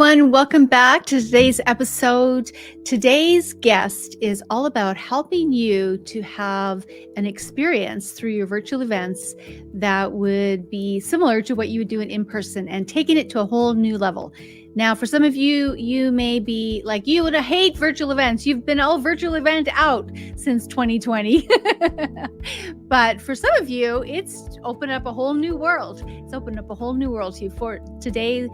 everyone. Welcome back to today's episode. Today's guest is all about helping you to have an experience through your virtual events that would be similar to what you would do in person and taking it to a whole new level. Now, for some of you, you may be like, you would hate virtual events. You've been all virtual event out since 2020. But for some of you, it's opened up a whole new world. It's opened up a whole new world to you. For today,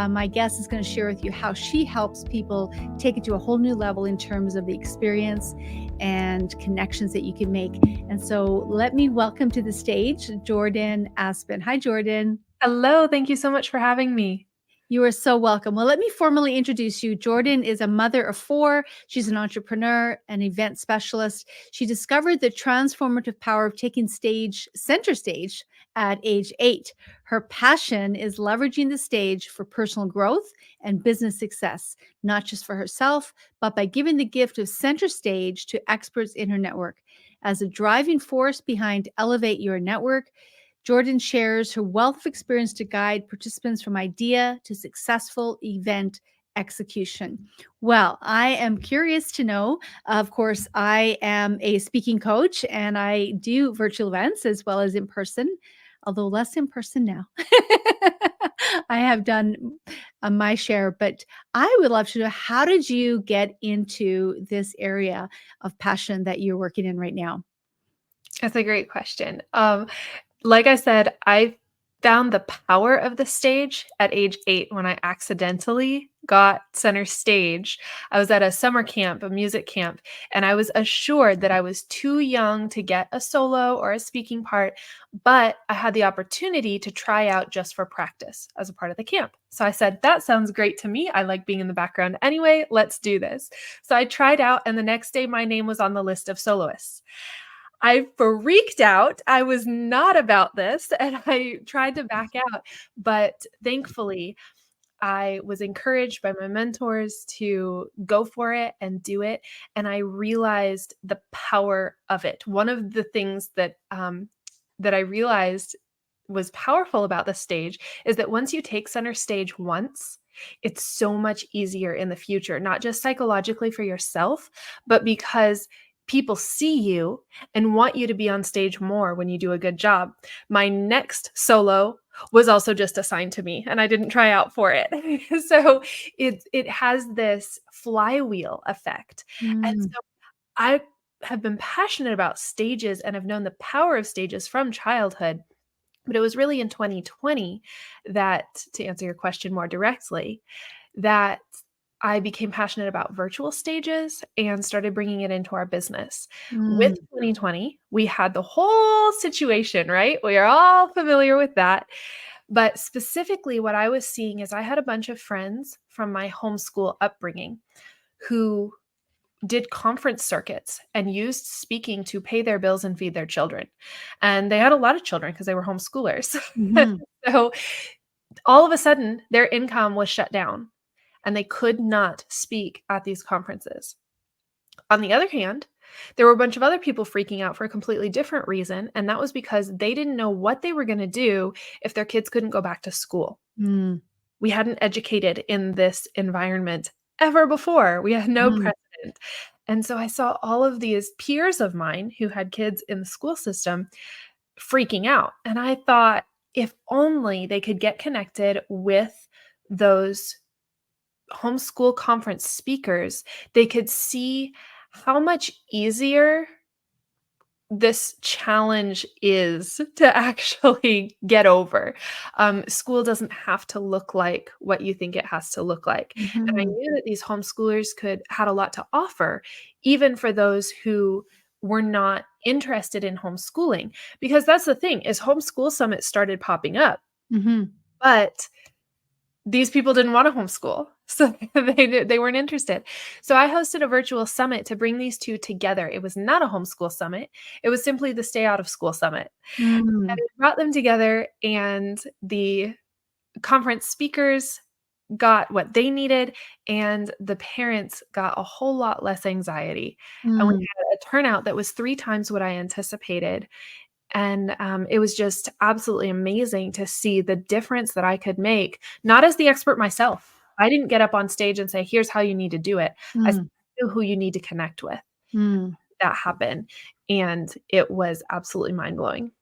my guest is going to share with you how she helps people take it to a whole new level in terms of the experience and connections that you can make. And so let me welcome to the stage, Jordan Aspen. Hi, Jordan. Hello. Thank you so much for having me. You are so welcome. Well, let me formally introduce you. Jordan is a mother of 4. She's an entrepreneur, an event specialist. She discovered the transformative power of taking center stage at age 8. Her passion is leveraging the stage for personal growth and business success, not just for herself, but by giving the gift of center stage to experts in her network. As a driving force behind Elevate Your Network, Jordan shares her wealth of experience to guide participants from idea to successful event execution. Well, I am curious to know, of course, I am a speaking coach and I do virtual events as well as in person, although less in person now. I have done my share, but I would love to know, how did you get into this area of passion that you're working in right now? That's a great question. Like I said, I found the power of the stage at age 8 when I accidentally got center stage. I was at a summer camp, a music camp, and I was assured that I was too young to get a solo or a speaking part, but I had the opportunity to try out just for practice as a part of the camp. So I said, that sounds great to me. I like being in the background anyway. Let's do this. So I tried out, and the next day my name was on the list of soloists. I freaked out. I was not about this, and I tried to back out, but thankfully, I was encouraged by my mentors to go for it and do it, and I realized the power of it. One of the things that I realized was powerful about the stage is that once you take center stage once, it's so much easier in the future, not just psychologically for yourself, but because people see you and want you to be on stage more when you do a good job. My next solo was also just assigned to me, and I didn't try out for it. So it has this flywheel effect. And so I have been passionate about stages and have known the power of stages from childhood. But it was really in 2020 that, to answer your question more directly, that I became passionate about virtual stages and started bringing it into our business. With 2020, we had the whole situation, right? We are all familiar with that. But specifically, what I was seeing is I had a bunch of friends from my homeschool upbringing who did conference circuits and used speaking to pay their bills and feed their children. And they had a lot of children because they were homeschoolers. So all of a sudden, their income was shut down and they could not speak at these conferences. On the other hand, there were a bunch of other people freaking out for a completely different reason, and that was because they didn't know what they were going to do if their kids couldn't go back to school. We hadn't educated in this environment ever before. We had no precedent. And so I saw all of these peers of mine who had kids in the school system freaking out. And I thought, if only they could get connected with those homeschool conference speakers, they could see how much easier this challenge is to actually get over. School doesn't have to look like what you think it has to look like. And I knew that these homeschoolers had a lot to offer, even for those who were not interested in homeschooling. Because that's the thing, is homeschool summits started popping up. But these people didn't want to homeschool, so they weren't interested. So I hosted a virtual summit to bring these two together. It was not a homeschool summit. It was simply the Stay Out of School Summit. And it brought them together, and the conference speakers got what they needed, and the parents got a whole lot less anxiety. And we had a turnout that was 3 times what I anticipated. And it was just absolutely amazing to see the difference that I could make, not as the expert myself, I didn't get up on stage and say, here's how you need to do it. I Mm, knew who you need to connect with. mm. That happened. And it was absolutely mind blowing.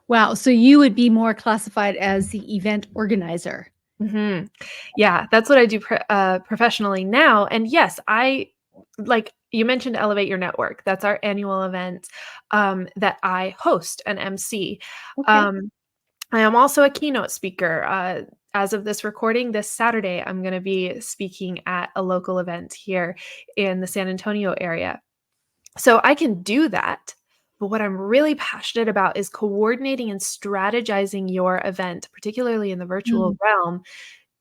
Wow. So you would be more classified as the event organizer. Mhm. Yeah, that's what I do professionally now, and yes, I like you mentioned Elevate Your Network. That's our annual event, that I host and MC. Okay. Um, I am also a keynote speaker. As of this recording, this Saturday, I'm gonna be speaking at a local event here in the San Antonio area. So I can do that, but what I'm really passionate about is coordinating and strategizing your event, particularly in the virtual Mm, realm,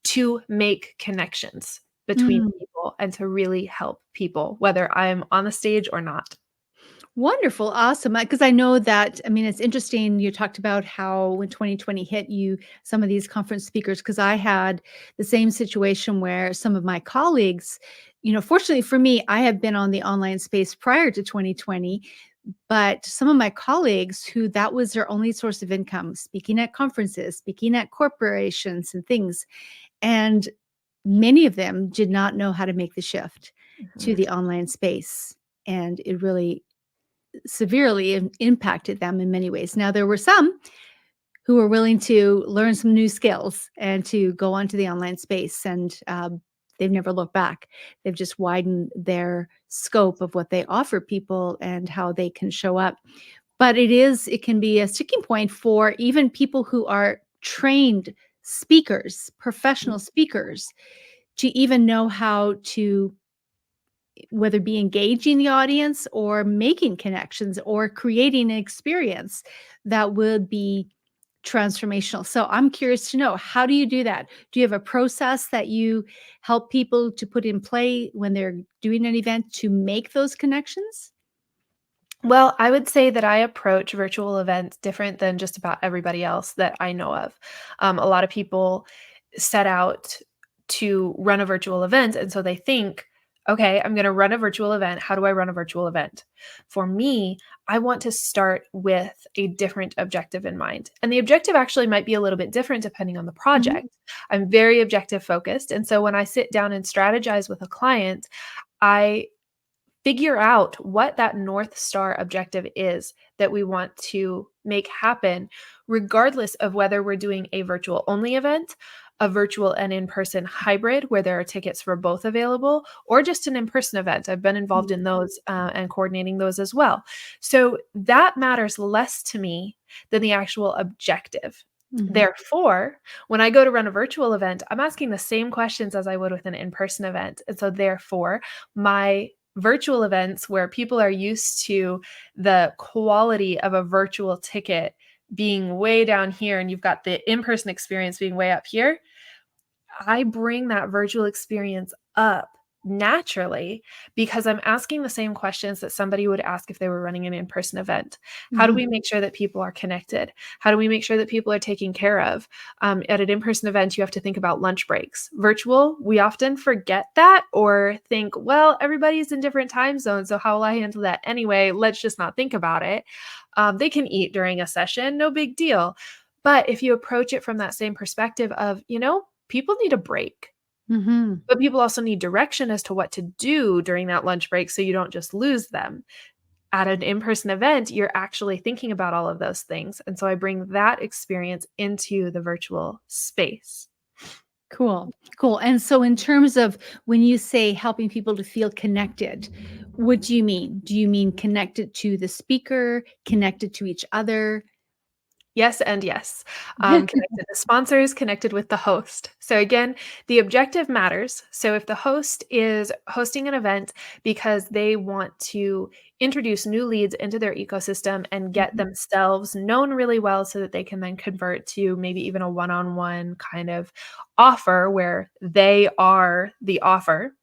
to make connections between mm. people and to really help people, whether I'm on the stage or not. Wonderful. Awesome. Because I know that, I mean, it's interesting. You talked about how when 2020 hit you, some of these conference speakers, because I had the same situation where some of my colleagues, fortunately for me, I have been on the online space prior to 2020, but some of my colleagues who that was their only source of income, speaking at conferences, speaking at corporations and things. And many of them did not know how to make the shift to Mhm. the online space. And it really severely impacted them in many ways. Now, there were some who were willing to learn some new skills and to go onto the online space, and they've never looked back. They've just widened their scope of what they offer people and how they can show up. But it can be a sticking point for even people who are trained speakers, professional speakers, to even know how to whether be engaging the audience or making connections or creating an experience that would be transformational. So I'm curious to know, how do you do that? Do you have a process that you help people to put in play when they're doing an event to make those connections? Well, I would say that I approach virtual events different than just about everybody else that I know of. A lot of people set out to run a virtual event, and so they think, okay, I'm going to run a virtual event. How do I run a virtual event? For me, I want to start with a different objective in mind. And the objective actually might be a little bit different depending on the Mhm. project. I'm very objective focused. And so when I sit down and strategize with a client, I figure out what that North Star objective is that we want to make happen, regardless of whether we're doing a virtual only event, a virtual and in person hybrid where there are tickets for both available, or just an in person event. I've been involved in those and coordinating those as well. So that matters less to me than the actual objective. Mhm. Therefore, when I go to run a virtual event, I'm asking the same questions as I would with an in person event. And so, therefore, my virtual events where people are used to the quality of a virtual ticket being way down here and you've got the in-person experience being way up here, I bring that virtual experience up naturally because I'm asking the same questions that somebody would ask if they were running an in-person event. How do Mhm. we make sure that people are connected? How do we make sure that people are taken care of? At an in-person event, you have to think about lunch breaks. Virtual, we often forget that or think, well, everybody's in different time zones, so how will I handle that anyway? Let's just not think about it. They can eat during a session, no big deal. But if you approach it from that same perspective of, people need a break, Mhm. but people also need direction as to what to do during that lunch break so you don't just lose them. At an in person event, you're actually thinking about all of those things. And so I bring that experience into the virtual space. Cool. Cool. And so in terms of when you say helping people to feel connected, what do you mean? Do you mean connected to the speaker, connected to each other? Yes, and yes. Connected to sponsors, connected with the host. So, again, the objective matters. So, if the host is hosting an event because they want to introduce new leads into their ecosystem and get Mhm. themselves known really well so that they can then convert to maybe even a one on one kind of offer where they are the offer,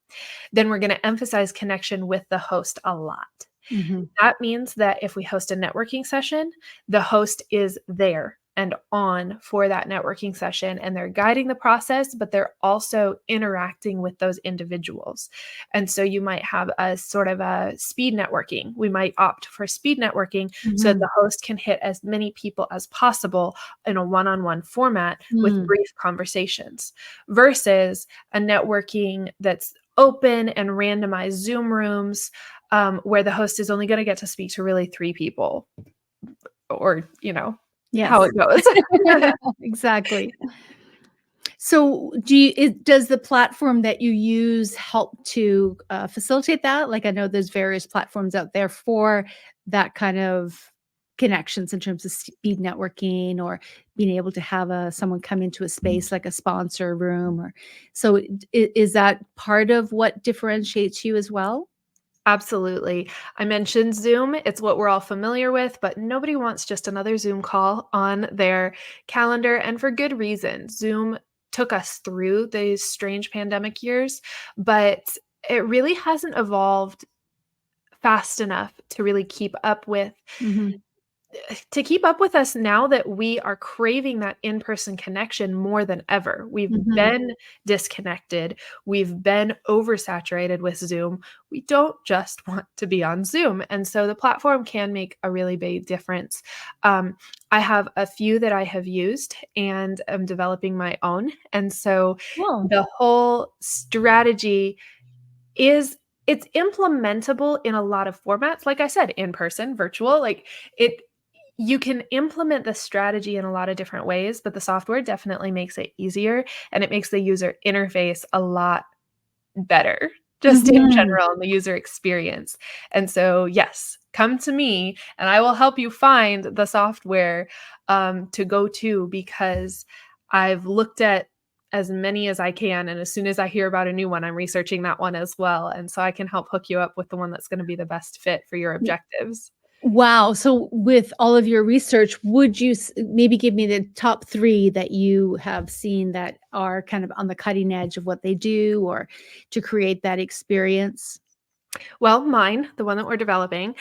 then we're going to emphasize connection with the host a lot. Mhm. That means that if we host a networking session, the host is there and on for that networking session, and they're guiding the process, but they're also interacting with those individuals. And so you might have a sort of a speed networking. We might opt for speed networking so that Mhm. the host can hit as many people as possible in a one-on-one format with Mm. brief conversations, versus a networking that's open and randomized Zoom rooms, where the host is only going to get to speak to really 3 people, or how Yes. it goes. Exactly. So, does the platform that you use help to facilitate that? Like, I know there's various platforms out there for that kind of connections in terms of speed networking or being able to have someone come into a space like a sponsor room, or so. Is that part of what differentiates you as well? Absolutely. I mentioned Zoom. It's what we're all familiar with, but nobody wants just another Zoom call on their calendar, and for good reason. Zoom took us through these strange pandemic years, but it really hasn't evolved fast enough to really keep up with Hmm. us now that we are craving that in-person connection more than ever. We've Hmm. been disconnected. We've been oversaturated with Zoom. We don't just want to be on Zoom. And so the platform can make a really big difference. Um, I have a few that I have used and I'm developing my own. And so Well. the whole strategy is, it's implementable in a lot of formats. Like I said, in person, virtual, like it you can implement the strategy in a lot of different ways, but the software definitely makes it easier, and it makes the user interface a lot better, just in Hmm. general, in the user experience. And so, yes, come to me and I will help you find the software to go to, because I've looked at as many as I can. And as soon as I hear about a new one, I'm researching that one as well. And so I can help hook you up with the one that's going to be the best fit for your objectives. Wow. So, with all of your research, would you maybe give me the top three that you have seen that are kind of on the cutting edge of what they do or to create that experience? Well, mine, the one that we're developing,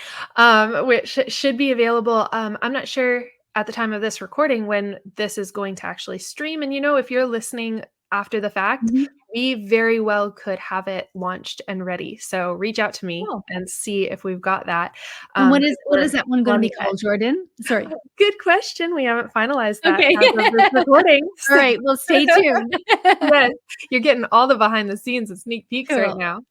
which should be available. I'm not sure at the time of this recording when this is going to actually stream. And if you're listening after the fact, Mhm. we very well could have it launched and ready. So reach out to me Oh, and see if we've got that. and 'Cause what we're is that one we're going to on be the edge. called, Jordan? Sorry. Good question. We haven't finalized that Okay. as of this recording. All So right. Well, stay tuned. yes, you're getting all the behind the scenes and sneak peeks right Cool. now.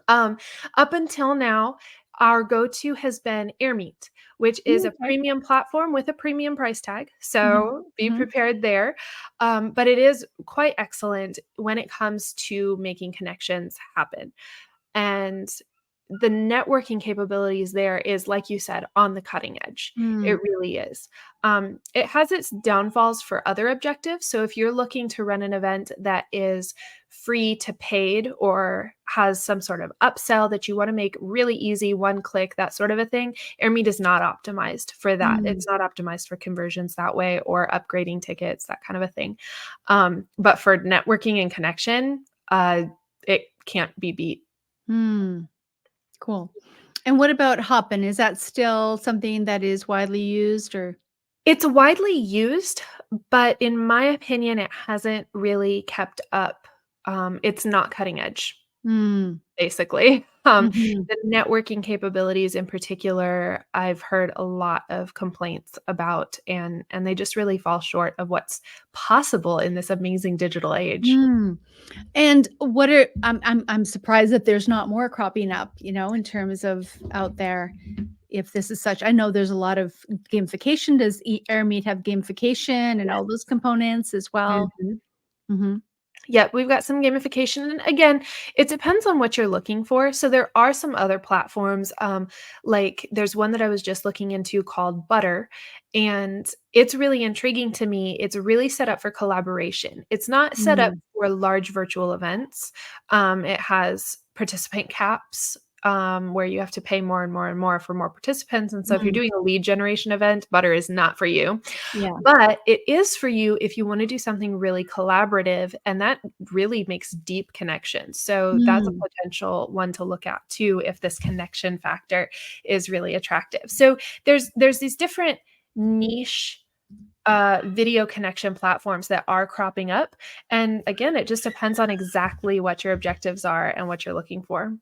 Um, Up until now, our go-to has been AirMeet, which is Mm, a okay. premium platform with a premium price tag. Mhm. So be Mhm. prepared there. But it is quite excellent when it comes to making connections happen. And the networking capabilities there is, like you said, on the cutting edge. It Mm. really is. It has its downfalls for other objectives. So if you're looking to run an event that is free to paid or has some sort of upsell that you want to make really easy, one click, that sort of a thing, AirMeet is not optimized for that. Mm. It's not optimized for conversions that way or upgrading tickets, that kind of a thing. But for networking and connection, it can't be beat. Mm. Cool. And what about Hopin? Is that still something that is widely used or? It's widely used, but in my opinion, it hasn't really kept up. It's not cutting edge, Mm. basically. Mhm. The networking capabilities in particular, I've heard a lot of complaints about, and they just really fall short of what's possible in this amazing digital age. Mm. And what are I'm surprised that there's not more cropping up, in terms of out there. If this is such, I know there's a lot of gamification. Does AirMeet have gamification and all those components as well? Mhm. Mhm. Yep, we've got some gamification. And again, it depends on what you're looking for. So there are some other platforms, like there's one that I was just looking into called Butter, and it's really intriguing to me. It's really set up for collaboration. It's not set up Mm. for large virtual events. It has participant caps. Where you have to pay more and more and more for more participants. And so, if you're Mm. doing a lead generation event, Butter is not for you. Yeah. But it is for you if you wanna do something really collaborative, and that really makes deep connections. So that's a Mm. potential one to look at too if this connection factor is really attractive. So there's these different niche video connection platforms that are cropping up. And again, it just depends on exactly what your objectives are and what you're looking for.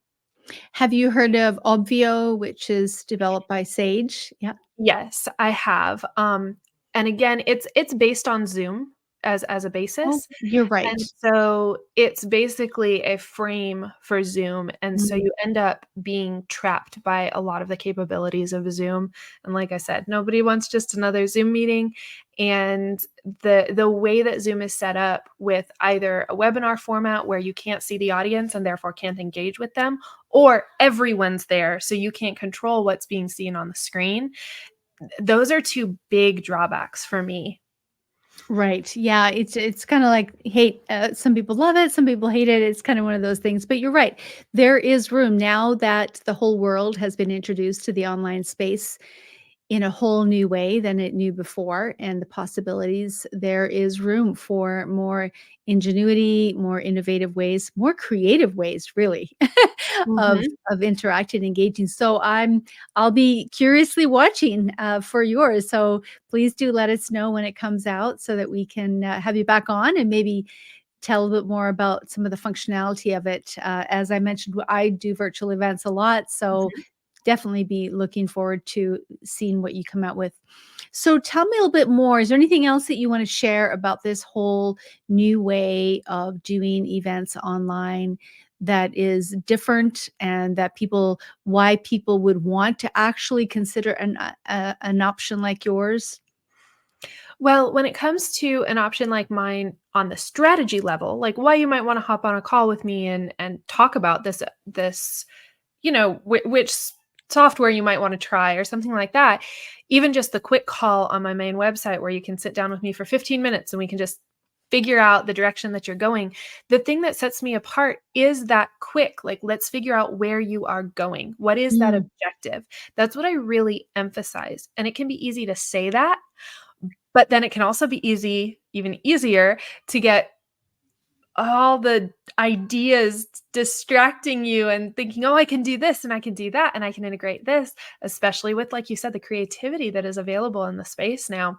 Have you heard of Obvio, which is developed by Sage? Yeah. Yes, I have. And again, it's based on Zoom as a Oh, basis. you're right. And so it's basically a frame for Zoom, and so Mm. you end up being trapped by a lot of the capabilities of Zoom, and like I said, nobody wants just another Zoom meeting, and the way that Zoom is set up with either a webinar format where you can't see the audience and therefore can't engage with them, or everyone's there, so you can't control what's being seen on the screen. Those are 2 big drawbacks for me. Right. Yeah, it's kind of like hate. Some people love it, some people hate it. It's kind of one of those things. But you're right. There is room now that the whole world has been introduced to the online space in a whole new way than it knew before, and the possibilities. There is room for more ingenuity, more innovative ways, more creative ways, really, of Mhm. interacting and engaging. So I'll be curiously watching for yours. So please do let us know when it comes out so that we can have you back on and maybe tell a bit more about some of the functionality of it. As I mentioned, I do virtual events a lot, so Mhm. definitely be looking forward to seeing what you come out with. So tell me a little bit more. Is there anything else that you want to share about this whole new way of doing events online that is different, and that why people would want to actually consider an option like yours? Well, when it comes to an option like mine on the strategy level, like why you might want to hop on a call with me and talk about this, which software you might want to try or something like that. Even just the quick call on my main website where you can sit down with me for 15 minutes and we can just figure out the direction that you're going. The thing that sets me apart is that quick, like, let's figure out where you are going. What is that Mm. objective? That's what I really emphasize. And it can be easy to say that, but then it can also be even easier to get all the ideas distracting you and thinking, "Oh, I can do this and I can do that and I can integrate this," especially with, like you said, the creativity that is available in the space now.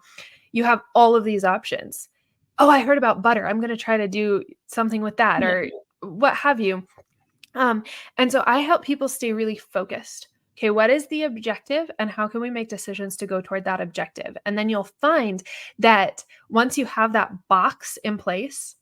You have all of these options. "Oh, I heard about butter. I'm gonna try to do something with that," Yeah. or what have you. Um, and so I help people stay really focused. Okay, what is the objective and how can we make decisions to go toward that objective? And then you'll find that once you have that box in place,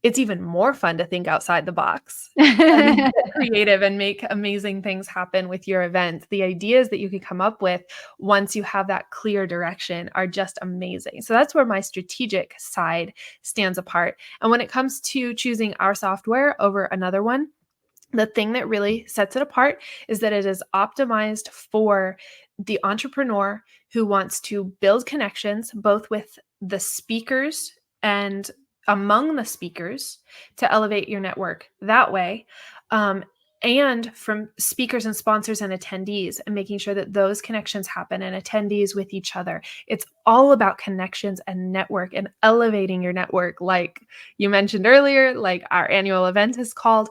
it's even more fun to think outside the box and get creative and make amazing things happen with your event. The ideas that you can come up with once you have that clear direction are just amazing. So that's where my strategic side stands apart. And when it comes to choosing our software over another one, the thing that really sets it apart is that it is optimized for the entrepreneur who wants to build connections both with the speakers and among the speakers to elevate your network that way. Um, and from speakers and sponsors and attendees, and making sure that those connections happen and attendees with each other. It's all about connections and network and elevating your network, like you mentioned earlier, like our annual event is called.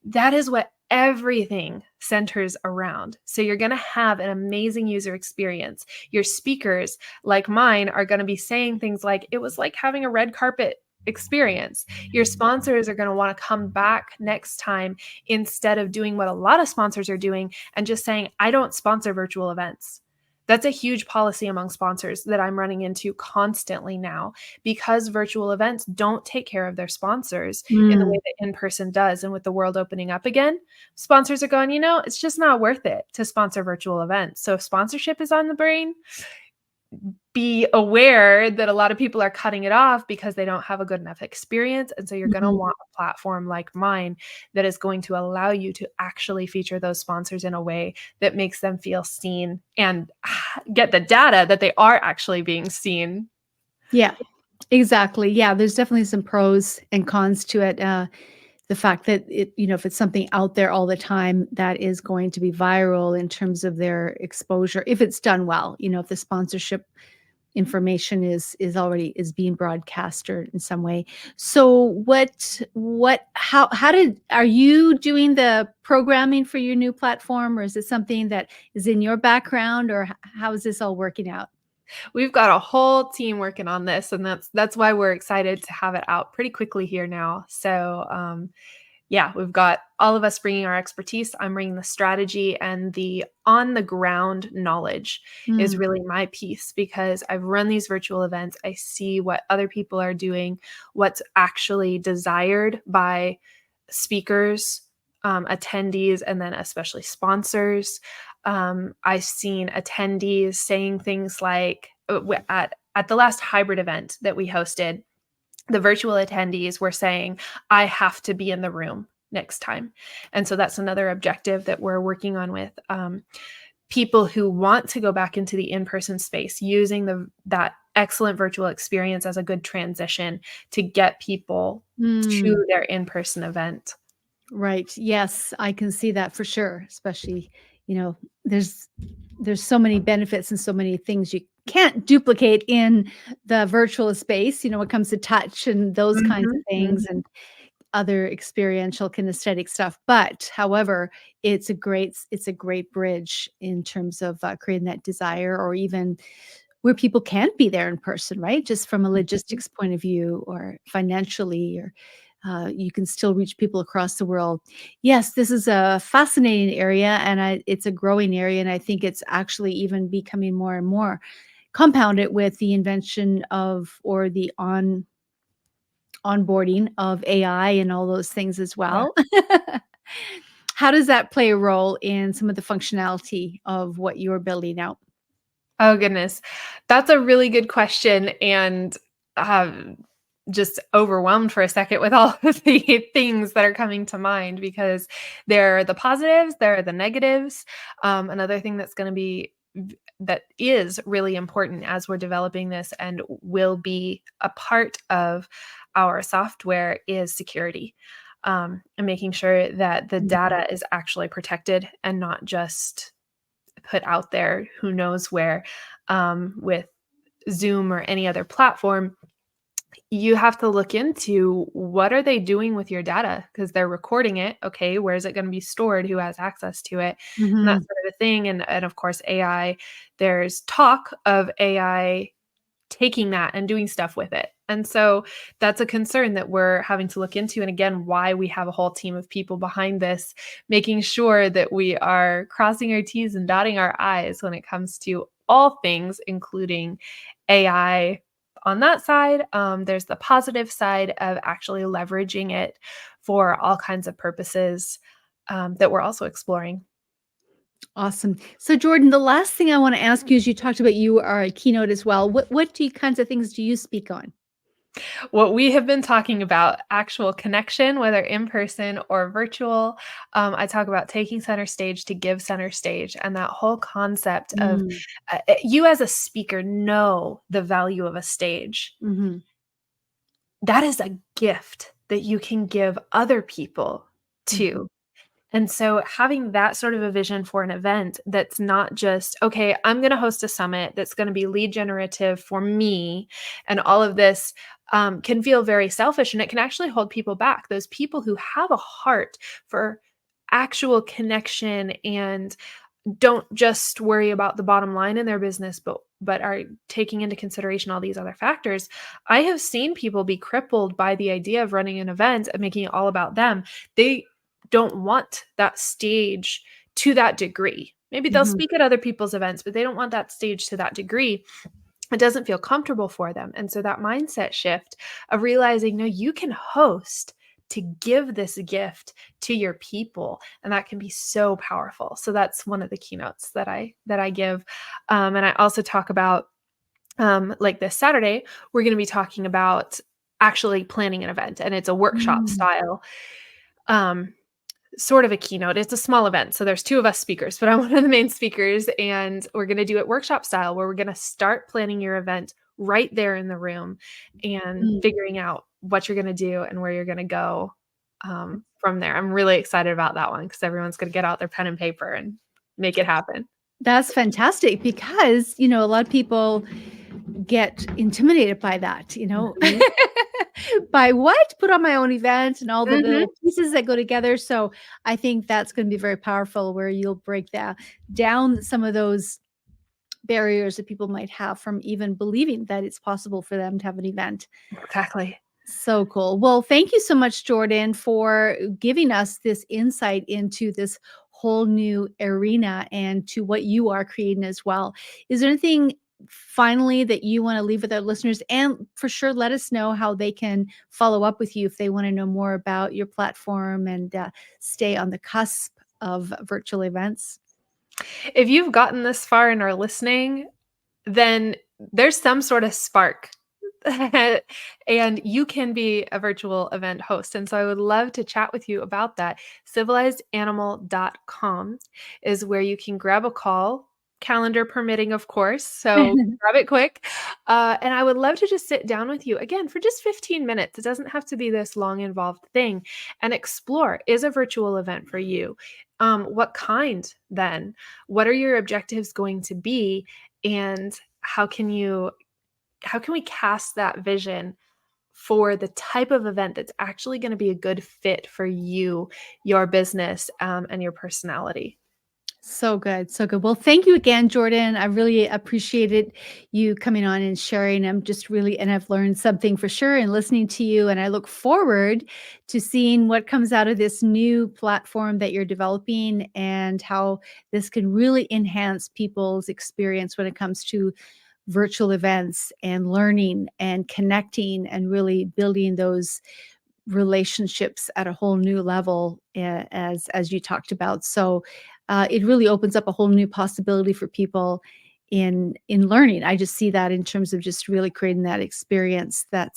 That is what everything centers around. So you're going to have an amazing user experience. Your speakers, like mine, are going to be saying things like, "It was like having a red carpet experience." Your sponsors are going to want to come back next time instead of doing what a lot of sponsors are doing and just saying, "I don't sponsor virtual events." That's a huge policy among sponsors that I'm running into constantly now, because virtual events don't take care of their sponsors in the way Mm. that in person does. And with the world opening up again, sponsors are going, it's just not worth it to sponsor virtual events. So if sponsorship is on the brain, be aware that a lot of people are cutting it off because they don't have a good enough experience. And so you're going to Mhm. want a platform like mine that is going to allow you to actually feature those sponsors in a way that makes them feel seen and get the data that they are actually being seen. Yeah, exactly. Yeah, there's definitely some pros and cons to it. The fact that if it's something out there all the time, that is going to be viral in terms of their exposure, if it's done well. If the sponsorship information is being broadcast or in some way. So are you doing the programming for your new platform, or is it something that is in your background, or how is this all working out? We've got a whole team working on this, and that's why we're excited to have it out pretty quickly here now. So, yeah, we've got all of us bringing our expertise. I'm bringing the strategy, and the on the ground knowledge is Mm, really my piece because I've run these virtual events. I see what other people are doing, what's actually desired by speakers, attendees, and then especially sponsors. I've seen attendees saying things like at the last hybrid event that we hosted, the virtual attendees were saying, I have to be in the room next time. And so that's another objective that we're working on with people who want to go back into the in-person space, using that excellent virtual experience as a good transition to get people mm. to their in-person event. Right. Yes, I can see that for sure, especially, you know, there's there's so many benefits and so many things you can't duplicate in the virtual space, when it comes to touch and those kinds of Mhm, things mhm. and other experiential kinesthetic stuff. But however, it's a great bridge in terms of creating that desire, or even where people can't be there in person, right? Just from a Mhm. logistics point of view or financially, or you can still reach people across the world. Yes, this is a fascinating area, and it's a growing area, and I think it's actually even becoming more and more compounded with the invention of, or the onboarding of AI and all those things as Yeah. well. How does that play a role in some of the functionality of what you're building out? Oh, goodness. That's a really good question, and, just overwhelmed for a second with all of the things that are coming to mind because there are the positives, there are the negatives. Another thing that's gonna be that is really important as we're developing this and will be a part of our software is security, and making sure that the Mhm, data is actually protected and not just put out there who knows where. With Zoom or any other platform, you have to look into what are they doing with your data because they're recording it. Okay, where is it going to be stored? Who has access to it? And that mhm, sort of a thing. And of course, AI. There's talk of AI taking that and doing stuff with it. And so that's a concern that we're having to look into. And again, why we have a whole team of people behind this, making sure that we are crossing our T's and dotting our I's when it comes to all things, including AI. On that side, there's the positive side of actually leveraging it for all kinds of purposes that we're also exploring. awesome. So Jordan, the last thing I wanna ask you is, you talked about you are a keynote as well. What kinds of things do you speak on? What we have been talking about, actual connection, whether in person or virtual. I talk about taking center stage to give center stage, and that whole concept of Mm, you as a speaker know the value of a stage. mhm, That is a gift that you can give other people mhm, too. And so having that sort of a vision for an event that's not just, okay, I'm going to host a summit that's going to be lead generative for me, and all of this can feel very selfish, and it can actually hold people back. Those people who have a heart for actual connection and don't just worry about the bottom line in their business, but are taking into consideration all these other factors. I have seen people be crippled by the idea of running an event and making it all about them. They don't want that stage to that degree. Maybe they'll mhm, speak at other people's events, but they don't want that stage to that degree. It doesn't feel comfortable for them. And so that mindset shift of realizing, no, you can host to give this gift to your people, and that can be so powerful. So that's one of the keynotes that I give. And I also talk about like this Saturday, we're going to be talking about actually planning an event, and it's a workshop mm. style um, sort of a keynote. It's a small event. So there's two of us speakers, but I'm one of the main speakers. And we're going to do it workshop style, where we're going to start planning your event right there in the room and Mm. figuring out what you're going to do and where you're going to go from there. I'm really excited about that one because everyone's going to get out their pen and paper and make it happen. That's fantastic because, a lot of people get intimidated by that. Mhm. By what? Put on my own event and all the Mhm. little pieces that go together. So I think that's gonna be very powerful, where you'll break that down some of those barriers that people might have from even believing that it's possible for them to have an event. Exactly. So cool. Well, thank you so much, Jordan, for giving us this insight into this whole new arena and to what you are creating as well. Is there anything finally that you want to leave with our listeners? And for sure, let us know how they can follow up with you if they want to know more about your platform and stay on the cusp of virtual events. If you've gotten this far and are listening, then there's some sort of spark. And you can be a virtual event host. And so I would love to chat with you about that. Civilizedanimal.com is where you can grab a call, calendar permitting, of course. So grab it quick. And I would love to just sit down with you again for just 15 minutes. It doesn't have to be this long, involved thing, and explore, is a virtual event for you? What kind then? What are your objectives going to be? And how can we cast that vision for the type of event that's actually going to be a good fit for you, your business, and your personality? So good. So good. Well, thank you again, Jordan. I really appreciated you coming on and sharing. And I've learned something for sure in listening to you. And I look forward to seeing what comes out of this new platform that you're developing and how this can really enhance people's experience when it comes to virtual events and learning and connecting and really building those relationships at a whole new level, as you talked about. So it really opens up a whole new possibility for people in learning. I just see that in terms of just really creating that experience that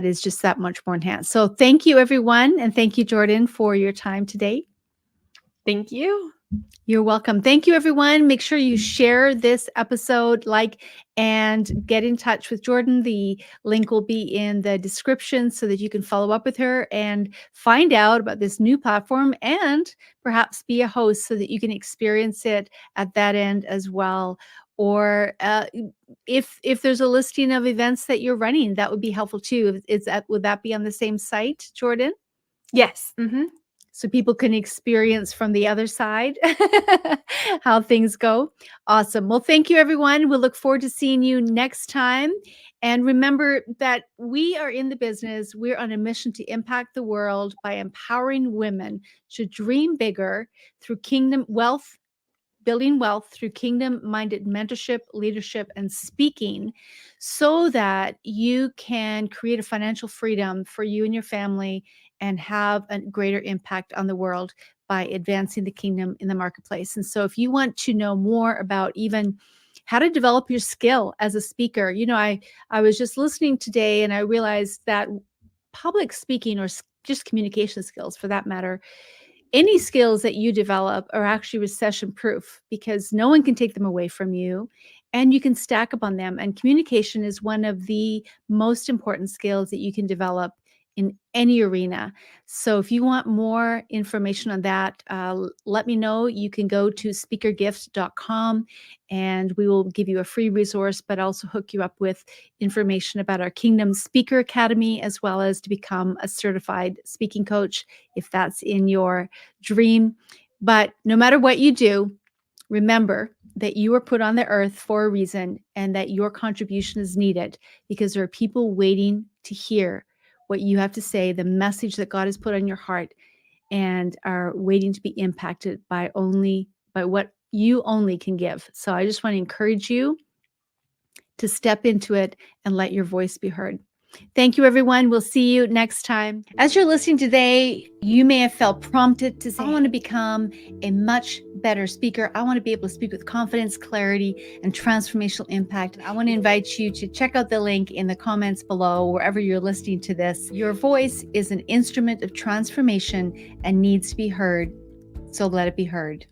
is just that much more enhanced. So thank you, everyone, and thank you, Jordan, for your time today. Thank you. You're welcome. Thank you, everyone. Make sure you share this episode, and get in touch with Jordan. The link will be in the description so that you can follow up with her and find out about this new platform and perhaps be a host so that you can experience it at that end as well. Or if there's a listing of events that you're running, that would be helpful too. Would that be on the same site, Jordan? Yes. Mm-hmm. So people can experience from the other side how things go. Awesome. Well, thank you, everyone. We'll look forward to seeing you next time. And remember that we are in the business. We're on a mission to impact the world by empowering women to dream bigger through building wealth through kingdom-minded mentorship, leadership, and speaking so that you can create a financial freedom for you and your family and have a greater impact on the world by advancing the kingdom in the marketplace. And so if you want to know more about even how to develop your skill as a speaker, I was just listening today and I realized that public speaking or just communication skills for that matter, any skills that you develop are actually recession proof because no one can take them away from you and you can stack up on them. And communication is one of the most important skills that you can develop in any arena. So if you want more information on that, let me know. You can go to speakergift.com and we will give you a free resource, but also hook you up with information about our Kingdom Speaker Academy, as well as to become a certified speaking coach if that's in your dream. But no matter what you do, remember that you were put on the earth for a reason and that your contribution is needed because there are people waiting to hear what you have to say, the message that God has put on your heart, and are waiting to be impacted by what you only can give. So I just want to encourage you to step into it and let your voice be heard. Thank you, everyone. We'll see you next time. As you're listening today, you may have felt prompted to say, I want to become a much better speaker. I want to be able to speak with confidence, clarity, and transformational impact. I want to invite you to check out the link in the comments below, wherever you're listening to this. Your voice is an instrument of transformation and needs to be heard. So let it be heard.